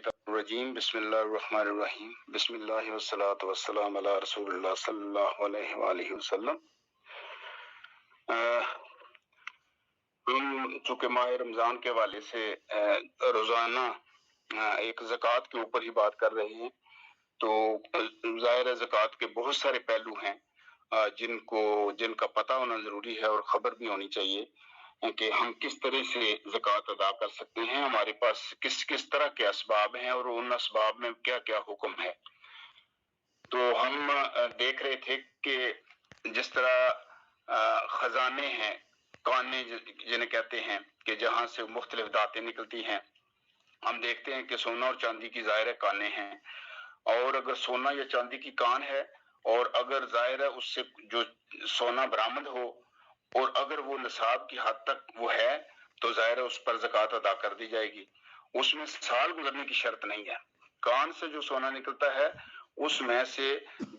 الرجیم بسم اللہ الرحمن الرحیم بسم اللہ والصلاة والسلام علی رسول اللہ صلی اللہ علیہ وآلہ وسلم۔ ہم چونکہ ماہ رمضان کے حوالے سے روزانہ ایک زکوٰۃ کے اوپر ہی بات کر رہے ہیں، تو ظاہر زکوٰۃ کے بہت سارے پہلو ہیں جن کا پتہ ہونا ضروری ہے اور خبر بھی ہونی چاہیے کہ ہم کس طرح سے زکوٰۃ ادا کر سکتے ہیں، ہمارے پاس کس طرح کے اسباب ہیں اور ان اسباب میں کیا کیا حکم ہے۔ تو ہم دیکھ رہے تھے کہ جس طرح خزانے ہیں، کانے جنہیں کہتے ہیں کہ جہاں سے مختلف داتیں نکلتی ہیں، ہم دیکھتے ہیں کہ سونا اور چاندی کی ظاہر کانیں ہیں، اور اگر سونا یا چاندی کی کان ہے اور اگر ظاہر ہے اس سے جو سونا برآمد ہو اور اگر وہ نصاب کی حد تک وہ ہے تو ظاہر ہے اس پر زکوٰۃ ادا کر دی جائے گی۔ اس میں سال گزرنے کی شرط نہیں ہے۔ کان سے جو سونا نکلتا ہے اس میں سے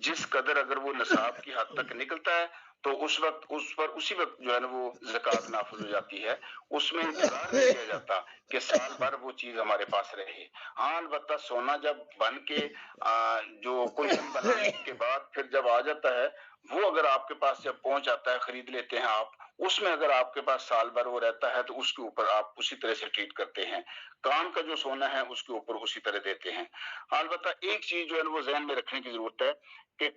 جس قدر اگر وہ نصاب کی حد تک نکلتا ہے تو اس وقت اس پر اسی وقت جو ہے نا وہ زکوٰۃ نافذ ہو جاتی ہے۔ اس میں انتظار نہیں کیا جاتا کہ سال بھر وہ چیز ہمارے پاس رہے۔ ہاں البتہ سونا جب بن کے جو کوئی دن بنانے کے بعد پھر جب آ جاتا ہے، وہ اگر آپ کے پاس جب پہنچ جاتا ہے، خرید لیتے ہیں آپ، اس میں اگر آپ کے پاس سال بھر وہ رہتا ہے تو اس کے اوپر آپ اسی طرح سے ٹریٹ کرتے ہیں۔ کام کا جو سونا ہے اس کے اوپر اسی طرح دیتے ہیں۔ البتہ ایک چیز جو ہے وہ ذہن میں رکھنے کی ضرورت ہے کہ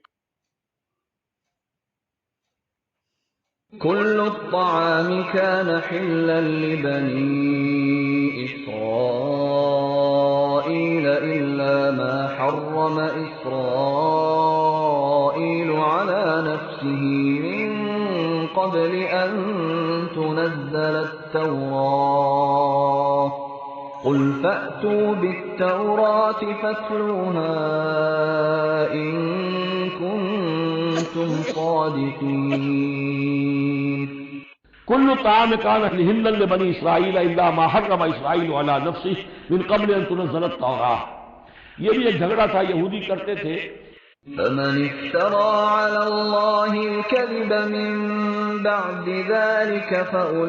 كل الطعام كان حلا لبني إسرائيل إلا ما حرم إسرائيل على نفسه من قبل أن تنزل التوراة قل فأتوا بالتوراة فاتلوها إن كنتم صادقين۔ كل طعام كان حلا لبني اسرائيل الا ما حرم اسرائيل على نفسه من قبل ان تنزل التوراة۔ یہ بھی ایک جھگڑا تھا، یہودی کرتے تھے فمن افترى على الله الكذب من بعد ذلك فأولئك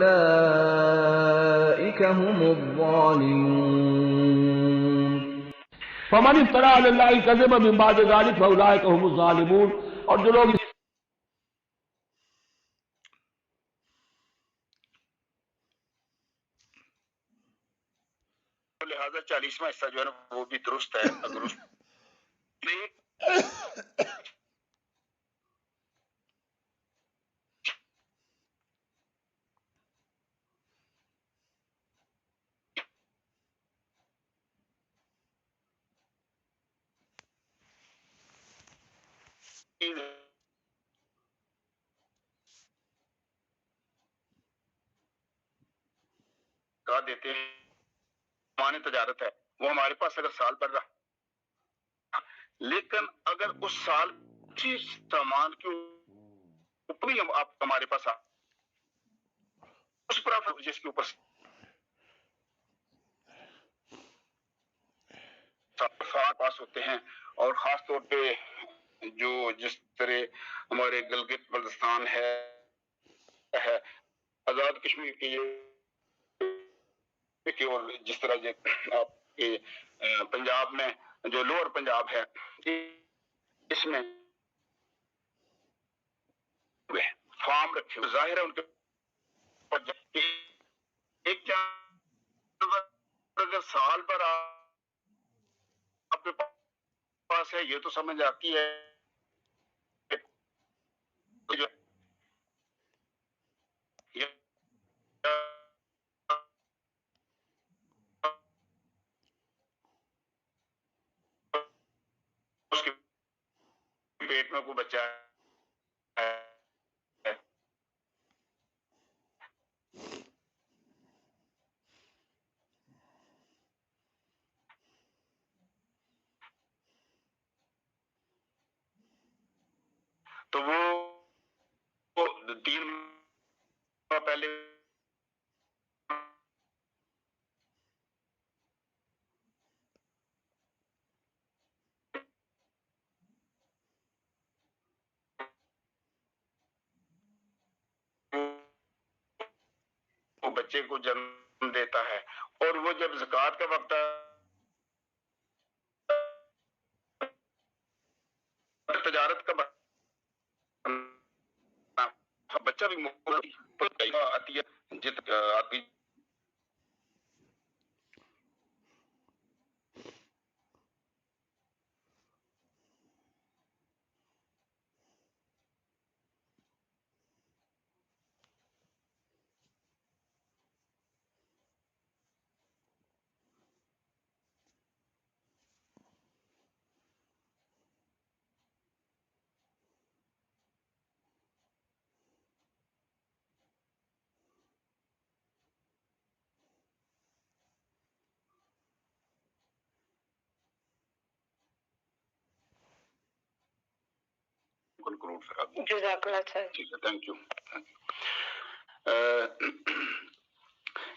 هم الظالمون۔ فمن افترى على الله الكذب من بعد ذلك فاولئك هم الظالمون، اور جو لوگ لہذا 40واں حصہ جو ہے نا وہ بھی درست ہے۔ اگر اس کا دیتے ہیں مانے تجارت ہے، وہ ہمارے پاس اگر سال بھر رہا، لیکن اگر اس سال اسی سامان کے اوپر ہی آپ ہمارے پاس اس پر آپ جس کے اوپر پاس ہوتے ہیں، اور خاص طور پہ جو جس طرح ہمارے گلگت بلتستان ہے آزاد کشمیر کی اور جس طرح آپ کے پنجاب میں جو لوور پنجاب ہے، اس میں فارم رکھے ہوئے ظاہر ہے ان کے ایک اگر سال پر آپ کے پاس ہے یہ تو سمجھ آتی ہے جو اس کے پیٹ میں کوئی بچہ ہے تو وہ 3 ماہ پہلے وہ بچے کو جنم دیتا ہے، اور وہ جب زکوٰۃ کا وقت عمارت کا بچہ بھی آتی ہے آتی جزاک اللہ خیر. ٹھیک ہے، تھینک یو.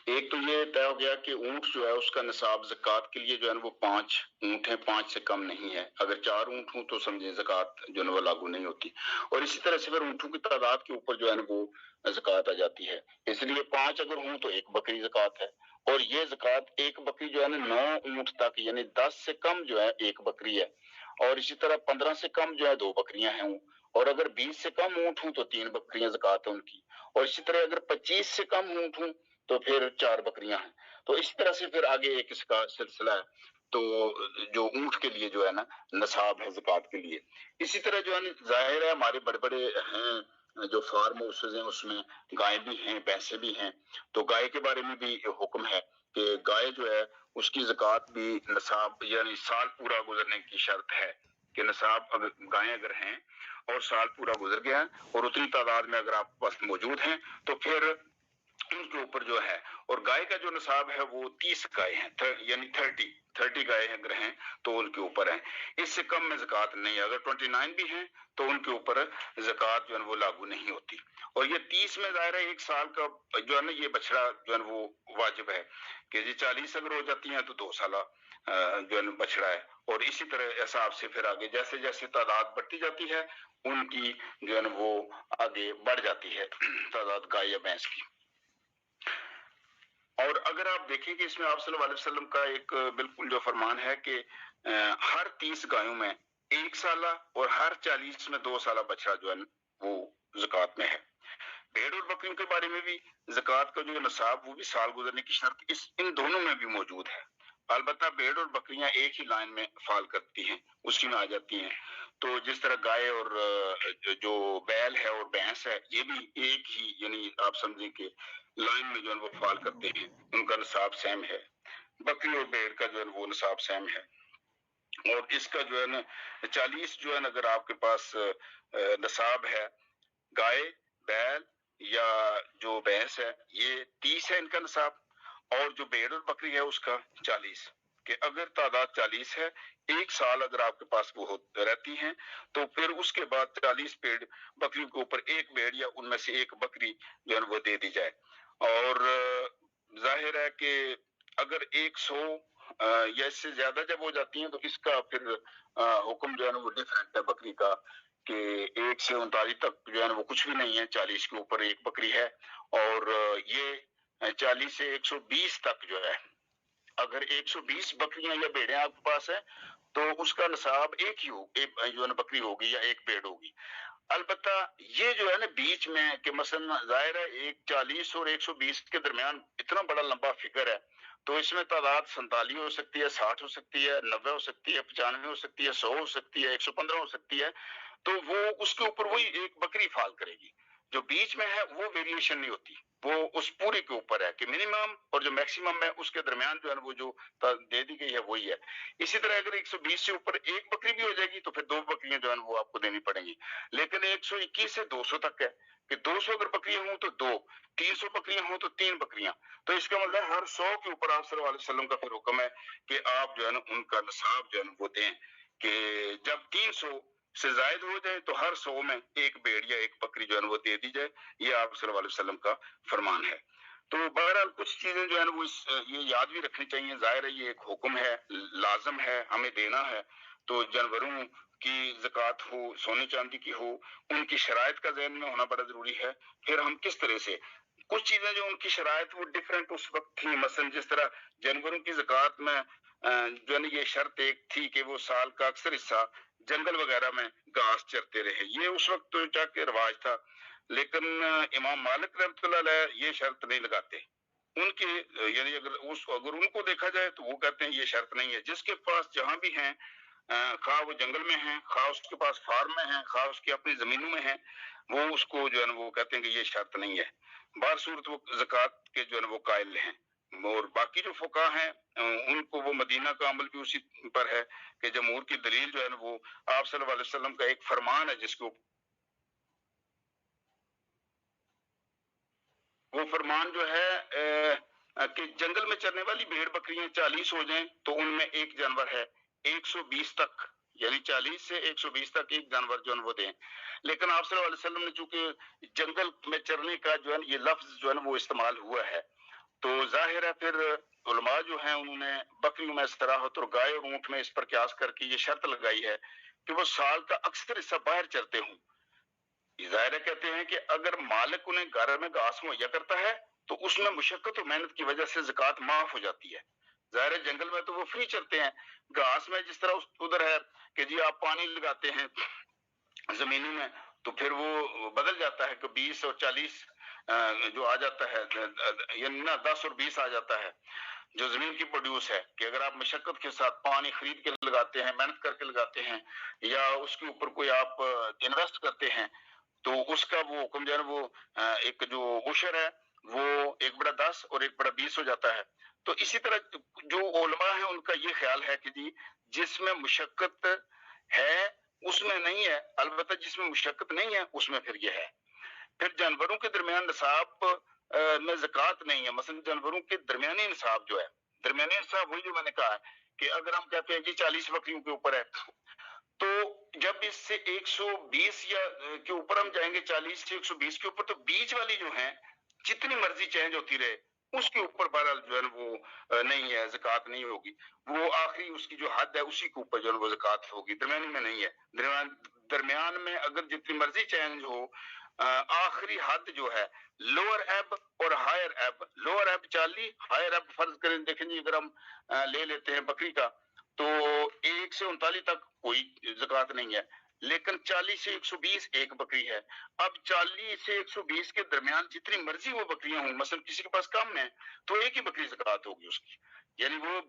ایک تو یہ طے ہو گیا کہ اونٹ جو ہے اس کا نصاب زکوٰۃ کے لیے جو ہے وہ 5 اونٹ ہیں، 5 سے کم نہیں ہے. اگر 4 اونٹ ہوں تو سمجھیں زکوٰۃ جو ہے وہ لاگو نہیں ہوتی. اور اسی طرح سے پھر اونٹوں کی تعداد کے اوپر جو ہے وہ زکوٰۃ آ جاتی ہے. اس لیے 5 اگر ہوں تو 1 بکری زکوٰۃ ہے. اور یہ زکوٰۃ 1 بکری جو ہے نا 9 اونٹ تک یعنی 10 سے کم جو ہے 1 بکری ہے. اور اسی طرح 15 سے کم جو ہے 2 بکریاں ہیں. اور اگر 20 سے کم اونٹ ہوں تو 3 بکریاں زکوٰۃ ہے ان کی. اور اسی طرح اگر 25 سے کم اونٹ ہوں تو پھر 4 بکریاں ہیں. تو اسی طرح سے پھر آگے ایک اس کا سلسلہ ہے. تو جو اونٹ کے لیے جو ہے نا نصاب ہے زکوٰۃ کے لیے. اسی طرح جو ہے نا ظاہر ہے ہمارے بڑے بڑے ہیں جو فارم ہاؤسز ہیں اس میں گائے بھی ہیں، بھینسیں بھی ہیں. تو گائے کے بارے میں بھی حکم ہے کہ گائے جو ہے اس کی زکوٰۃ بھی نصاب یعنی سال پورا گزرنے کی شرط ہے کہ نصاب اگر گائیں اگر ہیں اور سال پورا گزر گیا اور اتنی تعداد میں اگر آپ پاس موجود ہیں تو پھر ان کے اوپر جو ہے. اور گائے کا جو نصاب ہے وہ 30 گائے ہیں یعنی 30 گائے اگر ہیں تو ان کے اوپر ہیں. اس سے کم میں زکوٰۃ نہیں ہے. اگر 29 بھی ہیں تو ان کے اوپر زکوٰۃ جو ہے وہ لاگو نہیں ہوتی. اور یہ 30 میں ظاہر ہے 1 سال کا جو ہے نا یہ بچڑا جو ہے وہ واجب ہے کہ جی 40 اگر ہو جاتی ہیں تو 2 سالہ جو ہے نا بچڑا ہے. اور اسی طرح حساب سے پھر آگے جیسے جیسے تعداد بڑھتی جاتی ہے ان کی جو ہے نا وہ آگے بڑھ جاتی ہے تعداد گائے یا بھینس کی. اور اگر آپ دیکھیں کہ اس میں آپ صلی اللہ علیہ وسلم کا ایک بالکل جو فرمان ہے کہ ہر 30 گایوں میں 1 سالہ اور ہر 40 میں 2 سالہ بچڑا جو ہے وہ زکوٰۃ میں ہے. بھیڑ اور بکریوں کے بارے میں بھی زکوٰۃ کا جو نصاب وہ بھی سال گزرنے کی شرط ان دونوں میں بھی موجود ہے. البتہ بھیڑ اور بکریاں ایک ہی لائن میں فال کرتی ہیں، اسی میں آ جاتی ہیں. تو جس طرح گائے اور جو بیل ہے اور بھینس ہے یہ بھی ایک ہی یعنی آپ سمجھیں کہ لائن میں جو ہے وہ فال کرتے ہیں، ان کا نصاب سیم ہے. بکری اور بھیڑ کا جو ہے وہ نصاب سیم ہے. اور اس کا جو ہے نا 40 جو ہے نا اگر آپ کے پاس نصاب ہے گائے بیل یا جو بھینس ہے یہ 30 ہے ان کا نصاب. اور جو بھیڑ اور بکری ہے اس کا 40 کہ اگر تعداد 40 ہے 1 سال اگر آپ کے پاس وہ رہتی ہیں تو پھر اس کے بعد 40 بھیڑ بکریوں کے اوپر 1 بھیڑ یا ان میں سے 1 بکری جو ہے وہ دے دی جائے. اور ظاہر ہے کہ اگر 100 یا اس سے زیادہ جب ہو جاتی ہیں تو اس کا پھر حکم جو ہے نا وہ ڈفرینٹ ہے بکری کا کہ 1 سے 39 تک جو ہے نا وہ کچھ بھی نہیں ہے، 40 کے اوپر 1 بکری ہے. اور یہ 40 سے 120 تک جو ہے اگر 120 بکریاں یا بھیڑیں آپ کے پاس ہیں تو اس کا نصاب ایک ہی جو ہے نا بکری ہوگی یا 1 بھیڑ ہوگی. البتہ یہ جو ہے نا بیچ میں کہ مثلا ظاہر ہے 40 اور 120 کے درمیان اتنا بڑا لمبا فگر ہے تو اس میں تعداد 47 ہو سکتی ہے، 60 ہو سکتی ہے، 90 ہو سکتی ہے، 95 ہو سکتی ہے، 100 ہو سکتی ہے، 115 ہو سکتی ہے. تو وہ اس کے اوپر وہی 1 بکری فال کرے گی. جو بیچ میں ہے وہ ویریشن نہیں ہوتی، وہ اس پوری کے اوپر ہے کہ منیمم اور جو میکسیمم ہے اس کے درمیان جو ہے وہ جو دے دی گئی ہے وہی ہے. اسی طرح اگر 120 سے اوپر 1 بکری بھی ہو جائے گی تو پھر 2 بکریاں جو ہے وہ آپ کو دینی پڑیں گی. لیکن 121 سے 200 تک ہے کہ 200 اگر بکریاں ہوں تو 2، 300 بکریاں ہوں تو 3 بکریاں. تو اس کا مطلب ہر 100 کے اوپر آپ صلی اللہ علیہ وسلم کا پھر حکم ہے کہ آپ جو ہے نا ان کا نصاب جو ہے وہ دیں کہ جب 300 سے زائد ہو جائے تو ہر 100 میں 1 بھیڑ یا 1 بکری جو ہے وہ دے دی جائے. یہ آپ صلی اللہ علیہ وسلم کا فرمان ہے. تو بہرحال کچھ چیزیں جو ہے نا وہ یہ یاد بھی رکھنی چاہیے. ظاہر ہے یہ ایک حکم ہے، لازم ہے، ہمیں دینا ہے. تو جانوروں کی زکوٰۃ ہو، سونے چاندی کی ہو، ان کی شرائط کا ذہن میں ہونا بڑا ضروری ہے. پھر ہم کس طرح سے کچھ چیزیں جو ان کی شرائط وہ ڈفرینٹ اس وقت تھی، مثلا جس طرح جانوروں کی زکوٰۃ میں جو ہے نا یہ شرط ایک تھی کہ وہ سال کا اکثر حصہ जंगल वगैरह में घास चरते रहे। ये उस वक्त तो चाके रवाज था, लेकिन इमाम मालिक रहमतुल्लाह अलैह ये शर्त नहीं लगाते। उनके यानी अगर उनको देखा जाए तो वो कहते हैं ये शर्त नहीं है, जिसके पास जहां भी हैं, खा वो जंगल में है, खा उसके पास फार्म में है, खा उसकी अपनी जमीनों में है, वो उसको जो है ना वो कहते हैं कि ये शर्त नहीं है। बार सूरत वो ज़कात के जो है ना वो कायल हैं। और बाकी जो फुका हैं उनको वो मदीना का अमल भी उसी पर है कि जमहूर की दलील जो है ना वो आप सल्लल्लाहु अलैहि वसल्लम का एक फरमान है, जिसको वो फरमान जो है कि जंगल में चरने वाली भेड़ बकरियां 40 हो जाएं तो उनमें एक जानवर है 120 तक, यानी 40 से 120 तक एक जानवर जो है वो दें। लेकिन आप सल्लल्लाहु अलैहि वसल्लम ने चूंकि जंगल में चरने का जो है ये लफ्ज जो है वो इस्तेमाल हुआ है, तो जाहिर है फिर उलमा जो हैं उन्होंने बकरियों में सराहत और गाय और ऊंट में इस पर क्यास करके ये शर्त लगाई है कि वो साल का अक्सर हिस्सा बाहर चरते हों। ज़ाहिर कहते हैं कि अगर मालिक उन्हें घर में घास मुहैया करता है तो उसमें मुशक्कत और मेहनत की वजह से ज़कात माफ हो जाती है। ज़ाहिर जंगल में तो वो फ्री चलते हैं, घास में जिस तरह उधर है कि जी आप पानी लगाते हैं जमीनों में तो फिर वो बदल जाता है कि 20 और 40 जो आ जाता है, यानी ना 10 और 20 आ जाता है जो जमीन की प्रोड्यूस है, कि अगर आप मशक्कत के साथ पानी खरीद के लगाते हैं, मेहनत करके लगाते हैं, या उसके ऊपर कोई आप इन्वेस्ट करते हैं, तो उसका वो हुक्म जो है वो एक जो उशर है वो 1/10 और 1/20 हो जाता है। तो इसी तरह जो उलमा है उनका ये ख्याल है कि जी जिसमें मुशक्कत है उसमें नहीं है, अलबत्ता जिसमें मुशक्कत नहीं है उसमें फिर ये है। फिर जानवरों के दरमियान निसाब में ज़कात नहीं है। मसलन जानवरों के दरमियानी निसाब जो है, दरमियानी निसाब वही जो मैंने कहा है कि अगर हम कहते हैं कि 40 बकरियों के ऊपर है, तो जब इससे 120 या के ऊपर हम जाएंगे, 40 से 120 के ऊपर, तो बीच वाली जो है जितनी मर्जी चेंज होती रहे उसके ऊपर बहरहाल जो है वो नहीं है, ज़कात नहीं होगी। वो आखिरी उसकी जो हद है उसी के ऊपर जो है वो ज़कात होगी, दरमियान में नहीं है। दरमियान में अगर जितनी मर्जी चेंज हो, आखिरी हद जो है लोअर एब और हायर एब, लोअर एब 40, हायर एब फर्ज करें देखें जी अगर हम ले लेते हैं बकरी का तो 1 से 39 तक कोई ज़कात नहीं है, लेकिन 40 से 120 एक बकरी है। अब 40 से 120 के दरमियान जितनी मर्जी वो बकरियां हों, मसलन किसी के पास कम है तो एक ही बकरी ज़कात होगी उसकी, यानी वो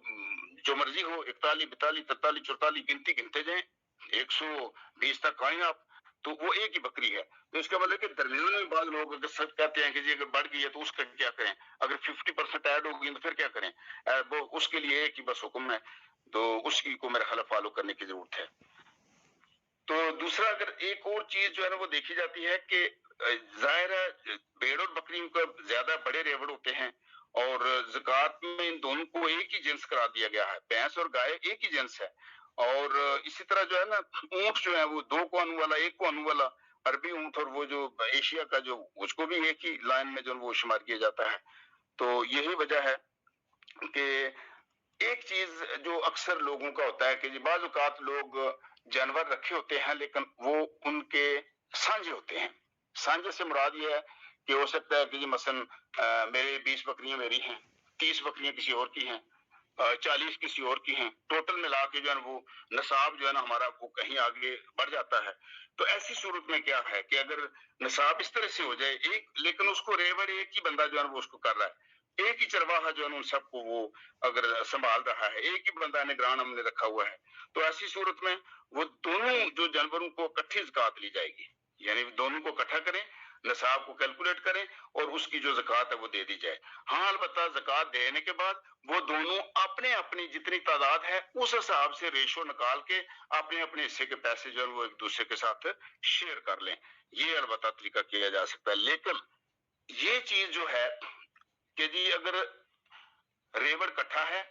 जो मर्जी हो 41, 42, 43, 44 गिनती गिनते जाएं 120 तक आए आप तो वो एक ही बकरी है। तो इसका मतलब कि दरमियान में बाद लोग अगर सच कहते हैं कि जी अगर बढ़ गई है तो उसका क्या करें, अगर 50% ऐड होगी तो फिर क्या करें, वो उसके लिए एक ही बस हुक्म है, तो उसकी को मेरे ख्याल फॉलो करने की जरूरत है। तो दूसरा अगर एक और चीज जो है ना वो देखी जाती है कि जाहिर है भेड़ और बकरियों का ज्यादा बड़े रेवड़ होते हैं और ज़कात में इन दोनों को एक ही जिन्स करा दिया गया है, भैंस और गाय एक ही जिन्स है। और इसी तरह जो है ना ऊंट जो है वो 2 को आने वाला, 1 को आने वाला, अरबी ऊंट और वो जो एशिया का जो उसको भी एक ही लाइन में जो वो शुमार किया जाता है। तो यही वजह है कि एक चीज जो अक्सर लोगों का होता है कि जी बाज़ औक़ात लोग जानवर रखे होते हैं लेकिन वो उनके सांझे होते हैं। सांझे से मुराद ये है कि हो सकता है कि जी मसलन मेरे 20 बकरियां मेरी हैं, 30 बकरियां किसी और की हैं, 40 किसी और की हैं, टोटल मिला के जो है वो नसाब जो है ना हमारा वो कहीं आगे बढ़ जाता है। तो ऐसी सूरत में क्या है कि अगर नसाब इस तरह से हो जाए एक, लेकिन उसको रेवड़ एक ही बंदा जो है वो उसको कर रहा है, एक ही चरवाहा जो है उन सबको वो अगर संभाल रहा है, एक ही बंदा निगरान हमने रखा हुआ है, तो ऐसी सूरत में वो दोनों जो जानवरों को इकट्ठी ज़कात ली जाएगी, यानी दोनों को इकट्ठा करें, नसाब को कैलकुलेट करें और उसकी जो ज़कात है वो दे दी जाए। हाँ अलबत्ता ज़कात देने के बाद वो दोनों अपने अपनी जितनी तादाद है उस हिसाब से रेशो निकाल के अपने अपने हिस्से के पैसे जो है वो एक दूसरे के साथ शेयर कर लें। ये अलबत्ता तरीका किया जा सकता है। लेकिन ये चीज जो है कि जी अगर रेवड़ इकट्ठा है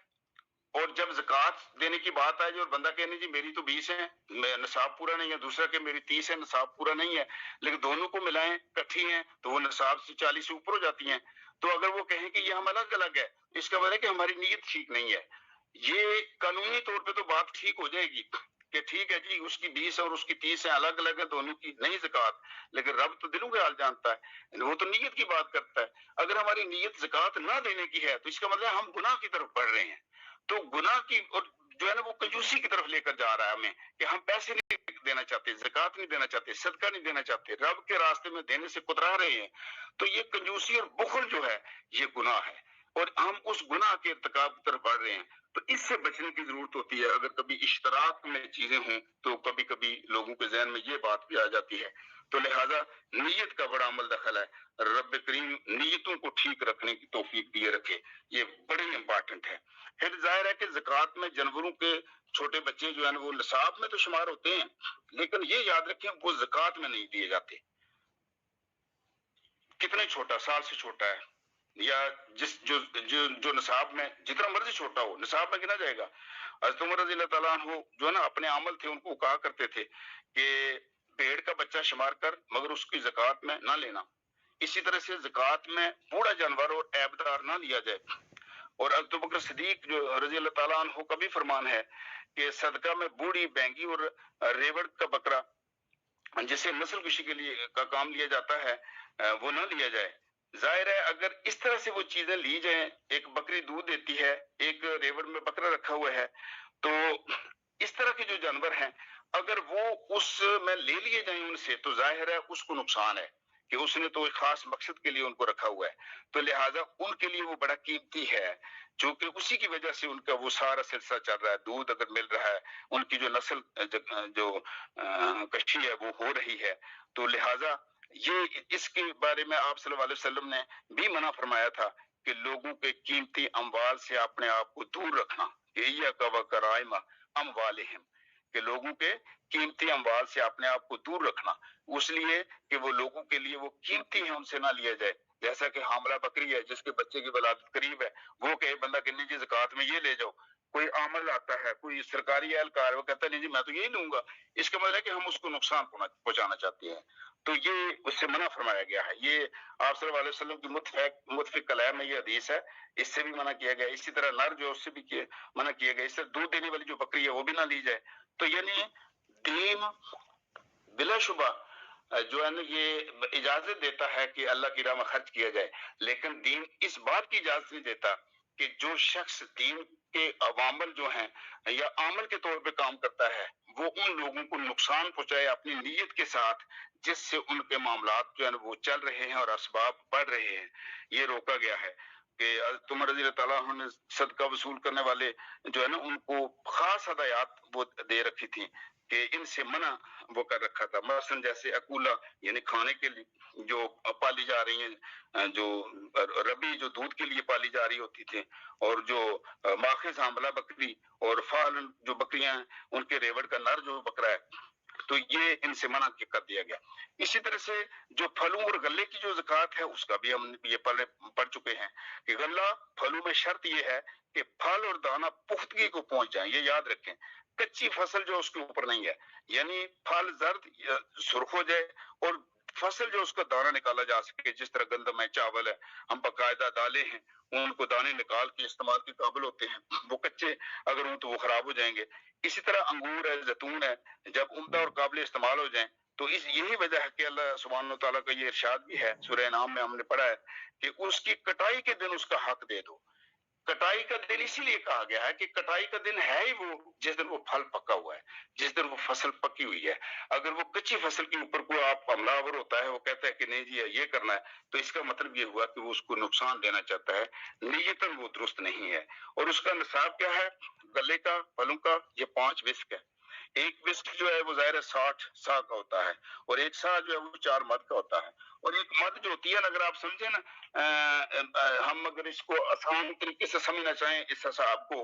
और जब ज़कात देने की बात आए और बंदा कहने जी मेरी तो 20 है, नसाब पूरा नहीं है, दूसरा के मेरी 30 है, नसाब पूरा नहीं है, लेकिन दोनों को मिलाएं इकट्ठी हैं तो वो नसाब से 40 से ऊपर हो जाती हैं। तो अगर वो कहें कि ये हम अलग अलग है, इसका मतलब है कि हमारी नीयत ठीक नहीं है। ये कानूनी तौर पे तो बात ठीक हो जाएगी कि ठीक है जी उसकी 20 और उसकी 30 है, अलग अलग है दोनों की नहीं ज़कात, लेकिन रब तो दिलों के हाल जानता है, वो तो नीयत की बात करता है। अगर हमारी नीयत ज़कात ना देने की है तो इसका मतलब हम गुनाह की तरफ बढ़ रहे हैं। तो गुनाह की और जो है ना वो कंजूसी की तरफ लेकर जा रहा है हमें, कि हम पैसे नहीं देना चाहते, ज़कात नहीं देना चाहते, सदका नहीं देना चाहते, रब के रास्ते में देने से कुतरा रहे हैं। तो ये कंजूसी और बुखल जो है ये गुनाह है, और हम उस गुनाह के इर्तिकाब की तरफ बढ़ रहे हैं। तो इससे बचने की जरूरत होती है। अगर कभी इश्तराक में चीजें हों तो कभी कभी लोगों के जहन में ये बात भी आ जाती है। तो लिहाजा नीयत का बड़ा अमल दखल है। रब करीम नीयतों को ठीक रखने की तौफीक दिए रखे, ये बड़ी इंपॉर्टेंट है। फिर जाहिर है कि ज़कात में जानवरों के छोटे बच्चे जो है वो निसाब में तो शुमार होते हैं, लेकिन ये याद रखें वो ज़कात में नहीं दिए जाते। कितने छोटा, साल से छोटा है या जिस जो जो जो निसाब में जितना मर्जी छोटा हो निसाब में गिना जाएगा। हज़रत उमर रज़ी अल्लाह ताला अन्हु जो है ना अपने अमल थे उनको कहा करते थे कि भेड़ का बच्चा शुमार कर मगर उसकी ज़कात में ना लेना। इसी तरह से ज़कात में बूढ़ा जानवर और ऐबदार ना लिया जाए। और अबू बकर सिद्दीक जो रज़ी अल्लाह ताला अन्हु का भी फरमान है कि सदका में बूढ़ी, बैंगी और रेवड़ का बकरा जिसे नस्ल कुशी के लिए का काम लिया जाता है वो ना लिया जाए। जाहिर है अगर इस तरह से वो चीजें ली जाएं, एक बकरी दूध देती है, एक रेवड़ में बकरा रखा हुआ है, तो इस तरह के जो जानवर हैं अगर वो उसमें ले लिए जाएं उनसे तो जाहिर है उसको नुकसान है कि उसने तो एक खास मकसद के लिए उनको रखा हुआ है। तो लिहाजा उनके लिए वो बड़ा कीमती है, क्योंकि उसी की वजह से उनका वो सारा सिलसिला चल रहा है। दूध अगर मिल रहा है, उनकी जो नस्ल जो कशी है वो हो रही है। तो लिहाजा ये इसके बारे में आप सल्लल्लाहु अलैहि वसल्लम ने भी मना फरमाया था कि लोगों के कीमती अमवाल से अपने आप को दूर रखना, अमवालिहिम, कि लोगों के कीमती अमवाल से अपने आप को दूर रखना, उसलिए कि वो लोगों के लिए वो कीमती है, उनसे ना लिया जाए। जैसा कि हामला बकरी है जिसके बच्चे की वलादत करीब है, वो कहे बंदा कि नहीं जी ज़कात में ये ले जाओ। कोई आमल आता है, कोई सरकारी एहलकार, वो कहता है नहीं जी मैं तो यही लूंगा, इसका मतलब है कि हम उसको नुकसान पहुंचाना चाहते हैं। तो ये उससे मना फरमाया गया है। ये आप सल्लल्लाहु अलैहि वसल्लम की मुतफिक कलाम में ये हदीस है, इससे भी मना किया गया। इसी तरह नर जो उससे भी मना किया गया। इससे दूध देने वाली जो बकरी है वो भी ना ली जाए। तो यानी दीन बिलाशुबा जो है ना ये इजाजत देता है कि अल्लाह की राह में खर्च किया जाए, लेकिन दीन इस बात की इजाजत नहीं देता कि जो शख्स दीन के अवामल जो हैं या अमल के तौर पे काम करता है वो उन लोगों को नुकसान पहुंचाए अपनी नीयत के साथ, जिससे उनके मामलात जो है वो चल रहे हैं और असबाब बढ़ रहे हैं। ये रोका गया है कि उमर रज़ी अल्लाह ताला ने सदका वसूल करने वाले जो है ना उनको खास हदायत वो दे रखी थी कि इनसे मना वो कर रखा था। मसलन जैसे अकूला यानी खाने के लिए जो पाली जा रही हैं, जो रबी जो दूध के लिए पाली जा रही होती थी, और जो माखिज हामला बकरी और फाल जो बकरियां हैं उनके रेवड़ का नर जो बकरा है, तो ये इनसे मना कर दिया गया। इसी तरह से जो फलों और गल्ले की जो ज़कात है उसका भी हम ये पढ़ चुके हैं कि गल्ला फलों में शर्त ये है कि फल और दाना पुख्तगी को पहुंच जाए। ये याद रखें, कच्ची फसल जो उसके ऊपर नहीं है, यानी फल जर्द सुर्ख हो जाए और फसल जो उसका दाना निकाला जा सके, जिस तरह गंदम है, चावल है, हम बाकायदा दालें हैं उनको दाने निकाल के इस्तेमाल के काबिल होते हैं, वो कच्चे अगर हों तो वो खराब हो जाएंगे। इसी तरह अंगूर है, जैतून है, जब उम्दा और काबिल इस्तेमाल हो जाएं तो इस यही वजह है कि अल्लाह सुब्हानहू तआला का ये इरशाद भी है, सूरह नाम में हमने पढ़ा है कि उसकी कटाई के दिन उसका हक दे दो। कटाई का दिन इसीलिए कहा गया है कि कटाई का दिन है ही वो जिस दिन वो फल पका हुआ है, जिस दिन वो फसल पकी हुई है। अगर वो कच्ची फसल के ऊपर कोई आप हमलावर होता है, वो कहता है कि नहीं जी ये करना है, तो इसका मतलब ये हुआ कि वो उसको नुकसान देना चाहता है, नीयतन वो दुरुस्त नहीं है। और उसका निसाब क्या है गले का, फलों का? ये 5 विस्क है। एक विस्क जो है वो जाहिर है 60 सा का होता है, और एक सा जो है वो 4 मद का होता है। और एक मद जो होती है ना, अगर आप समझे ना, हम अगर इसको आसान तरीके से समझना चाहें इस हिसाब को,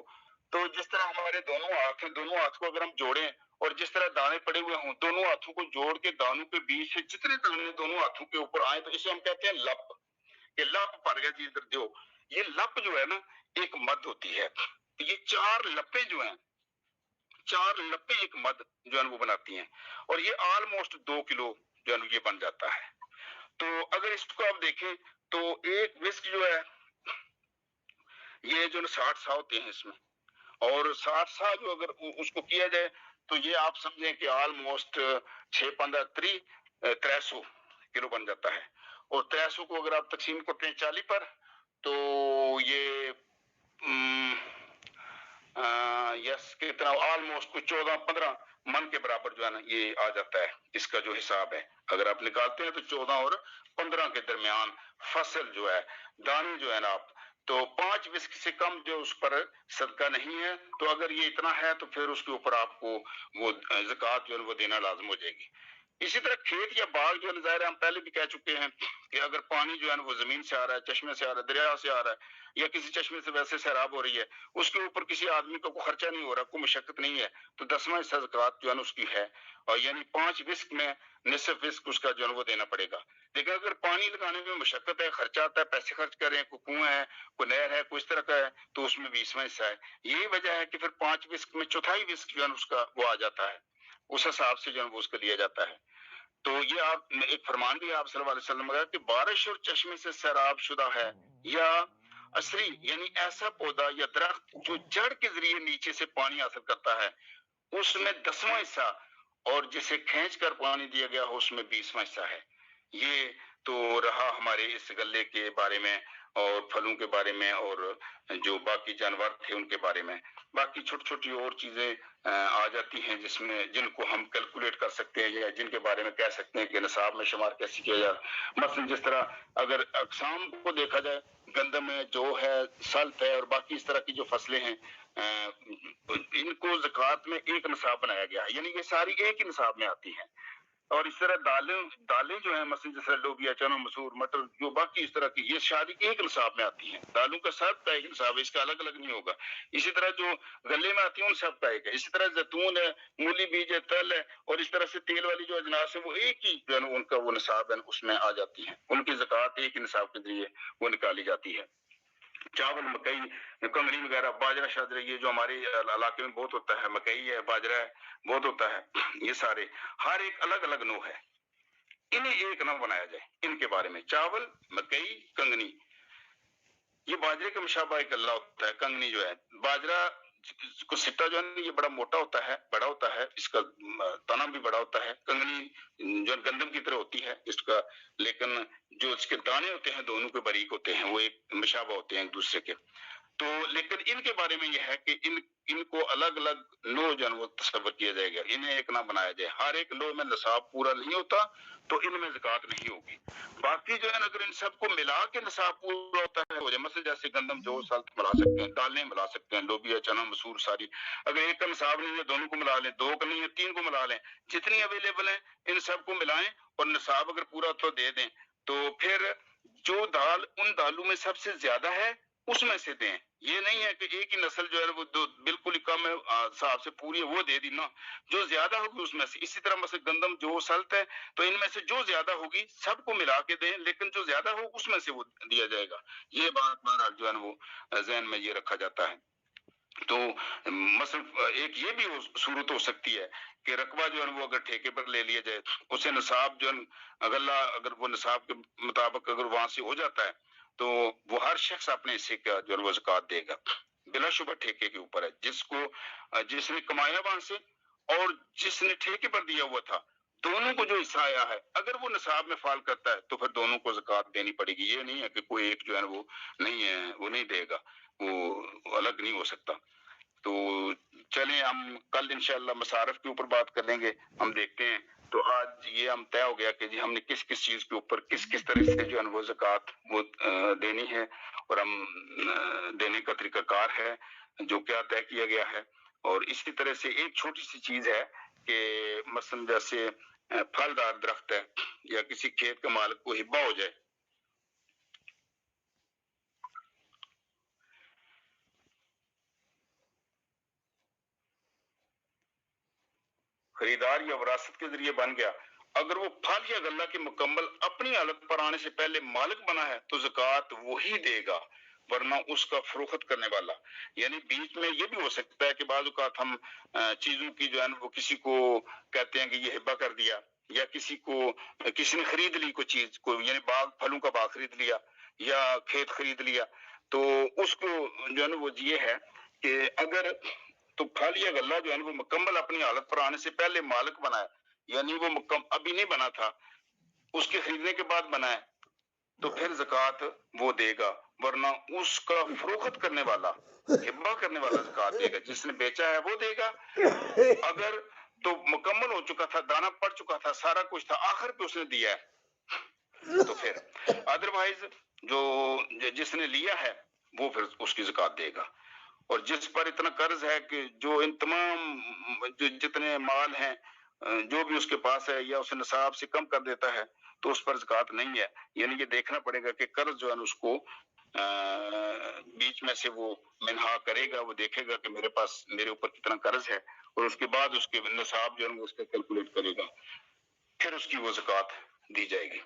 तो जिस तरह हमारे दोनों हाथ हैं, दोनों हाथ को अगर हम जोड़ें और जिस तरह दाने पड़े हुए हों, दोनों हाथों को जोड़ के दानों के बीच से जितने दाने दोनों हाथों के ऊपर आए तो इसे हम कहते हैं लप। ये लप पड़ गया जी इधर जो, ये लप जो है ना एक मद होती है। तो ये 4 लपे जो हैं, 4 लपे एक मद जो है वो बनाती हैं, और ये ऑलमोस्ट 2 किलो जो है ये बन जाता है। तो अगर इसको आप देखें तो एक विस्क जो है ये जो 60 सा होते हैं इसमें, और 60 सा जो अगर उसको किया जाए तो ये आप समझें कि ऑलमोस्ट 6-15 300 किलो बन जाता है। और 300 को अगर आप तकसीम करते हैं 40 पर तो ये यस कितना ऑलमोस्ट कुछ 14-15 मन के बराबर जो है ना ये आ जाता है इसका जो हिसाब है। अगर आप निकालते हैं तो 14 और 15 के दरमियान फसल जो है, दाने जो है ना आप, तो 5 विस्क से कम जो उस पर सदका नहीं है। तो अगर ये इतना है तो फिर उसके ऊपर आपको वो ज़कात जो है वो देना लाजम हो जाएगी। इसी तरह खेत या बाग जो है ज़ाहिर है हम पहले भी कह चुके हैं कि अगर पानी जो है वो जमीन से आ रहा है, चश्मे से आ रहा है, दरिया से आ रहा है या किसी चश्मे से वैसे सैराब हो रही है, उसके ऊपर किसी आदमी का कोई खर्चा नहीं हो रहा, कोई मशक्कत नहीं है, तो 10वां हिस्सा ज़कात जो है उसकी है। और यानी 5 विस्क में निसफ विस्क उसका जो है वो देना पड़ेगा। लेकिन अगर पानी लगाने में मशक्कत है, खर्चा आता है, पैसे खर्च कर रहे हैं, कोई कुआं है, कोई नहर है, कोई इस तरह का है, तो उसमें 20वां हिस्सा है। यही वजह है कि फिर 5 विस्क में चौथाई विस्क जो है उसका वो आ जाता है, उस हिसाब से जो है वो उसको दिया जाता है। तो ये आप एक फरमान भी आप सल्लल्लाहु अलैहि वसल्लम का कि बारिश और चश्मे से सैराब शुदा है या असरी यानी ऐसा पौधा या दरख्त जो जड़ के जरिए नीचे से पानी हासिल करता है उसमें 10वां हिस्सा, और जिसे खींच कर पानी दिया गया हो उसमें 20वां हिस्सा है। ये तो रहा हमारे इस गले के बारे में और फलों के बारे में और जो बाकी जानवर थे उनके बारे में। बाकी छोटी छोटी और चीजें आ जाती हैं जिसमें जिनको हम कैलकुलेट कर सकते हैं या जिनके बारे में कह सकते हैं कि निसाब में शुमार कैसे किया जाए। मसलन जिस तरह अगर अकसाम को देखा जाए, गंदम है, जौ है, सल्त है और बाकी इस तरह की जो फसलें हैं, इनको ज़कात में एक निसाब बनाया गया है, यानी ये सारी एक ही निसाब में आती हैं। और इस तरह दालें जो है मसलन जैसे लोबिया, चना, मसूर, मटर, जो बाकी इस तरह की ये सारी एक निसाब में आती हैं। दालों का सब का एक निसाब है, इसका अलग अलग नहीं होगा। इसी तरह जो गले में आती है उन सब का एक है। इसी तरह जैतून है, मूली बीज है, तल है और इस तरह से तेल वाली जो अजनास है वो एक ही जो है उनका वो निसाब है उसमें आ जाती है। उनकी ज़कात एक ही निसाब के जरिए वो निकाली जाती है। चावल, मकई, कंगनी वगैरह, बाजरा शाजरा, ये जो हमारे इलाके में बहुत होता है, मकई है, बाजरा है, बहुत होता है, ये सारे हर एक अलग अलग नो है, इन्हें एक ना बनाया जाए। इनके बारे में चावल, मकई, कंगनी, ये बाजरे का मुशाबा एक अल्लाह होता है। कंगनी जो है बाजरा को सिट्टा जो है ये बड़ा मोटा होता है, बड़ा होता है, इसका तना भी बड़ा होता है। कंगनी जो गंदम की तरह होती है इसका, लेकिन जो इसके दाने होते हैं दोनों के बारीक होते हैं, वो एक मुशाबा होते हैं एक दूसरे के। तो लेकिन इनके बारे में यह है कि इनको अलग अलग लो जो है वो तस्वर किया जाएगा, इन्हें एक ना बनाया जाए। हर एक लो में निसाब पूरा नहीं होता तो इनमें ज़कात नहीं होगी। बाकी जो है ना अगर इन सबको मिला के निसाब पूरा होता है हो जाए, मतलब जैसे गंदम, जौ, सल्त मिला सकते हैं, दालें मिला सकते हैं, लोबिया, चना, मसूर सारी, अगर एक का निसाब नहीं है दोनों को मिला लें, दो का नहीं है 3 को मिला लें, जितनी अवेलेबल है इन सबको मिलाएं और निसाब अगर पूरा तो दे दें, तो फिर जो दाल उन दालों में सबसे ज्यादा है उसमें से दें। ये नहीं है कि एक ही नस्ल जो है वो बिल्कुल ही कम है हिसाब से पूरी है वो दे दी ना, जो ज्यादा होगी उसमें से। इसी तरह मतलब गंदम, जो सल्त है, तो इनमें से जो ज्यादा होगी सबको मिला के दें, लेकिन जो ज्यादा हो उसमें से वो दिया जाएगा। ये बात बहरहाल जो है वो जहन में ये रखा जाता है। तो मसल एक ये भी सूरत हो सकती है कि रकबा जो है वो अगर ठेके पर ले लिया जाए, उसे निसाब जो है गल्ला अगर वो निसाब के मुताबिक अगर वहां से हो जाता है तो वो हर शख्स अपने हिस्से का जो है वो ज़कात देगा, बिलाशुबा ठेके के ऊपर है। जिसने कमाया वहां से और जिसने ठेके पर दिया हुआ था, दोनों को जो हिस्सा आया है अगर वो निसाब में फाल करता है तो फिर दोनों को ज़कात देनी पड़ेगी। ये नहीं है कि कोई एक जो है वो नहीं है, वो नहीं देगा, वो अलग नहीं हो सकता। तो चलें हम कल इंशाल्लाह मसारफ के ऊपर बात कर लेंगे, हम देखते हैं। तो आज ये हम तय हो गया कि जी हमने किस किस चीज के ऊपर किस किस तरह से जो है वो ज़कात वो देनी है और हम देने का तरीकाकार है जो क्या तय किया गया है। और इसी तरह से एक छोटी सी चीज है कि मसलन जैसे फलदार दरख्त है या किसी खेत का मालिक को हिब्बा हो जाए, खरीदार या विरासत के जरिए बन गया, अगर वो फल या गल्ला के मुकम्मल अपनी हालत पर आने से पहले मालिक बना है तो ज़कात वही देगा, वरना उसका फरोख्त करने वाला। यानी बीच में ये भी हो सकता है कि बाज़ औक़ात हम चीजों की जो है वो किसी को कहते हैं कि ये हिब्बा कर दिया, या किसी ने खरीद ली कोई चीज को, यानी बाग, फलों का बाग खरीद लिया या खेत खरीद लिया, तो उसको जो है ना वो ये है कि अगर तो फल या गल्ला जो है वो मुकम्मल अपनी हालत पर आने से पहले मालिक बना है, यानी वो अभी नहीं बना था, उसके खरीदने के बाद बना है, तो फिर ज़कात वो देगा, वरना उसका फरोख्त करने वाला हिब्बा करने वाला ज़कात देगा, जिसने बेचा है वो देगा। अगर तो मुकम्मल हो चुका था, दाना पड़ चुका था, सारा कुछ था, आखिर पे उसने दिया है, तो फिर अदरवाइज जो जिसने लिया है वो फिर उसकी ज़कात देगा। और जिस पर इतना कर्ज है कि जो इन तमाम जितने माल हैं जो भी उसके पास है या उसे निसाब से कम कर देता है तो उस पर ज़कात नहीं है। यानी ये देखना पड़ेगा कि कर्ज जो है उसको बीच में से वो मिनहा करेगा, वो देखेगा कि मेरे पास मेरे ऊपर कितना कर्ज है और उसके बाद उसके निसाब जो है उसका कैलकुलेट करेगा, फिर उसकी वो ज़कात दी जाएगी।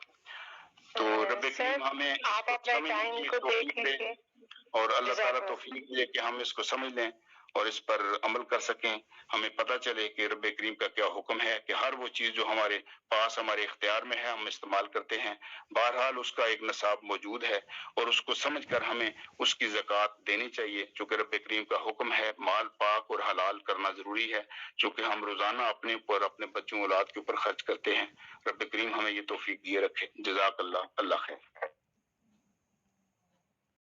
तो रब्बे करीम हमें आप अपने टाइम को देख लीजिए और अल्लाह ताला तौफीक दे कि हम इसको समझ लें और इस पर अमल कर सकें। हमें पता चले कि रब्बे करीम का क्या हुक्म है कि हर वो चीज़ जो हमारे पास हमारे इख्तियार में है हम इस्तेमाल करते हैं, बहरहाल उसका एक निसाब मौजूद है और उसको समझ कर हमें उसकी ज़कात देनी चाहिए। चूँकि रब्बे करीम का हुक्म है माल पाक और हलाल करना ज़रूरी है, चूँकि हम रोज़ाना अपने ऊपर अपने बच्चों औलाद के ऊपर खर्च करते हैं। रब्बे करीम हमें ये तौफीक दिए रखे। जज़ाकल्लाह, अल्लाह खैर।